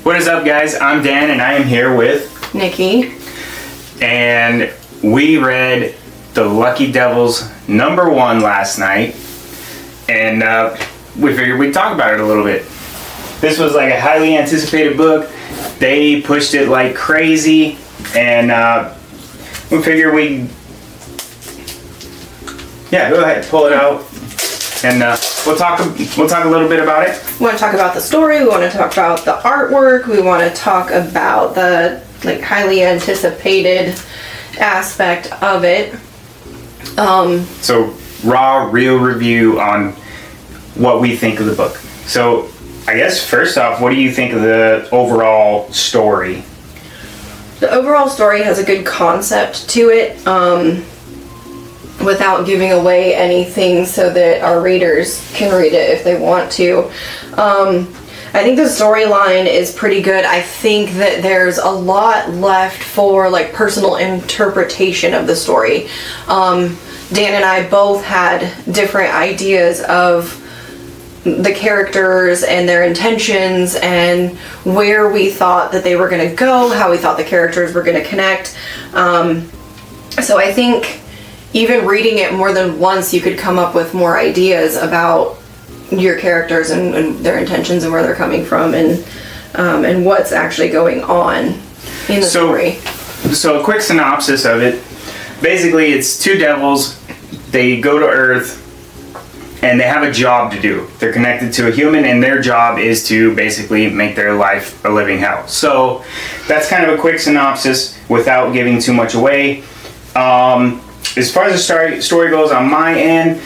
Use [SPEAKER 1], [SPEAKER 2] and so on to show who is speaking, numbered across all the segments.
[SPEAKER 1] What is up, guys? I'm Dan, and I am here with
[SPEAKER 2] Nikki.
[SPEAKER 1] And we read The Lucky Devils #1 last night, and we figured we'd talk about it a little bit. This was like a highly anticipated book. They pushed it like crazy, and we figured go ahead, pull it out, and we'll talk a little bit about it.
[SPEAKER 2] We want to talk about the story. We want to talk about the artwork. We want to talk about the highly anticipated aspect of it.
[SPEAKER 1] So raw, real review on what we think of the book. So I guess first off, what do you think of the overall story?
[SPEAKER 2] The overall story has a good concept to it, without giving away anything so that our readers can read it if they want to. I think the storyline is pretty good. I think that there's a lot left for personal interpretation of the story. Dan and I both had different ideas of the characters and their intentions and where we thought that they were going to go, how we thought the characters were going to connect. So I think even reading it more than once, you could come up with more ideas about your characters and their intentions and where they're coming from and what's actually going on in the story.
[SPEAKER 1] So a quick synopsis of it. Basically, it's two devils. They go to Earth, and they have a job to do. They're connected to a human, and their job is to basically make their life a living hell. So that's kind of a quick synopsis without giving too much away. As far as the story goes on my end,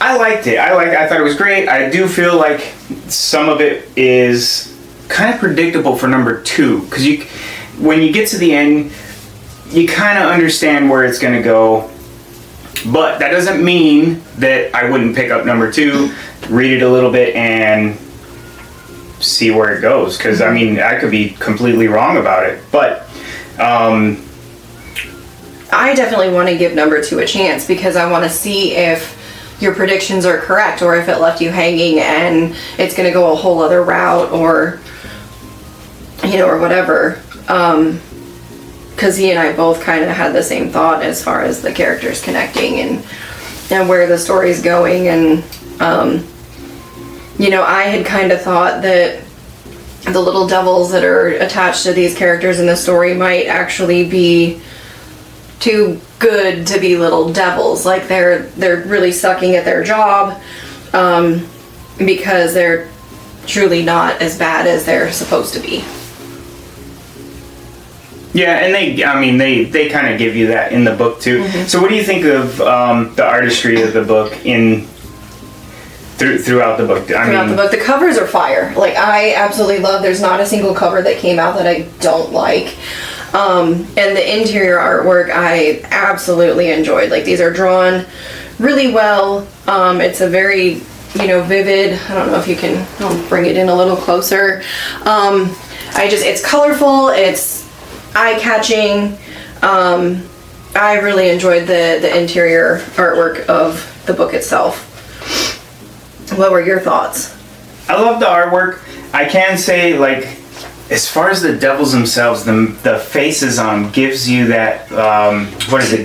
[SPEAKER 1] I liked it. I thought it was great. I do feel like some of it is kind of predictable for #2, because when you get to the end, you kind of understand where it's going to go. But that doesn't mean that I wouldn't pick up #2, read it a little bit, and see where it goes. Because I could be completely wrong about it. But
[SPEAKER 2] I definitely want to give #2 a chance because I want to see if your predictions are correct or if it left you hanging and it's going to go a whole other route or whatever. Because he and I both kind of had the same thought as far as the characters connecting and where the story's going. And, I had kind of thought that the little devils that are attached to these characters in the story might actually be too good to be little devils. They're really sucking at their job because they're truly not as bad as they're supposed to be.
[SPEAKER 1] Yeah, and they kind of give you that in the book too. Mm-hmm. So what do you think of the artistry of the book throughout the book?
[SPEAKER 2] Throughout the book, the covers are fire. I absolutely love. There's not a single cover that came out that I don't like. And the interior artwork I absolutely enjoyed. These are drawn really well. It's a very vivid. I don't know if you can. I'll bring it in a little closer. It's colorful. It's eye-catching. I really enjoyed the interior artwork of the book itself. What were your thoughts?
[SPEAKER 1] I love the artwork. I can say, as far as the devils themselves, the faces on gives you that,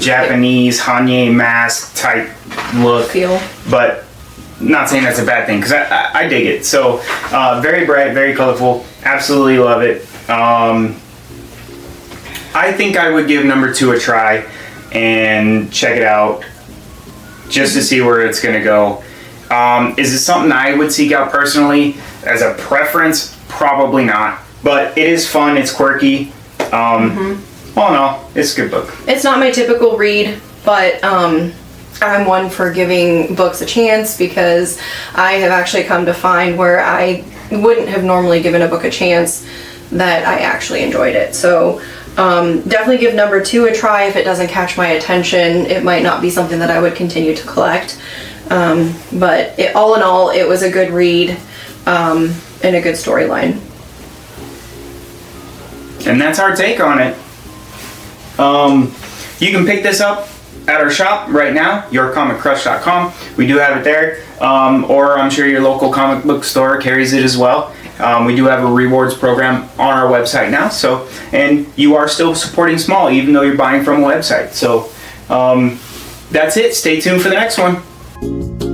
[SPEAKER 1] Japanese Hanye mask type look.
[SPEAKER 2] Feel.
[SPEAKER 1] But not saying that's a bad thing, because I dig it. So, very bright, very colorful. Absolutely love it. I think I would give #2 a try and check it out just to see where it's going to go. Is it something I would seek out personally as a preference? Probably not. But it is fun. It's quirky. All in all, it's a good book.
[SPEAKER 2] It's not my typical read, but I'm one for giving books a chance because I have actually come to find where I wouldn't have normally given a book a chance that I actually enjoyed it. So definitely give #2 a try. If it doesn't catch my attention, it might not be something that I would continue to collect. But all in all, it was a good read and a good storyline.
[SPEAKER 1] And that's our take on it. You can pick this up at our shop right now, yourcomiccrush.com. We do have it there. Or I'm sure your local comic book store carries it as well. We do have a rewards program on our website now, so, and you are still supporting small even though you're buying from a website. So that's it. Stay tuned for the next one.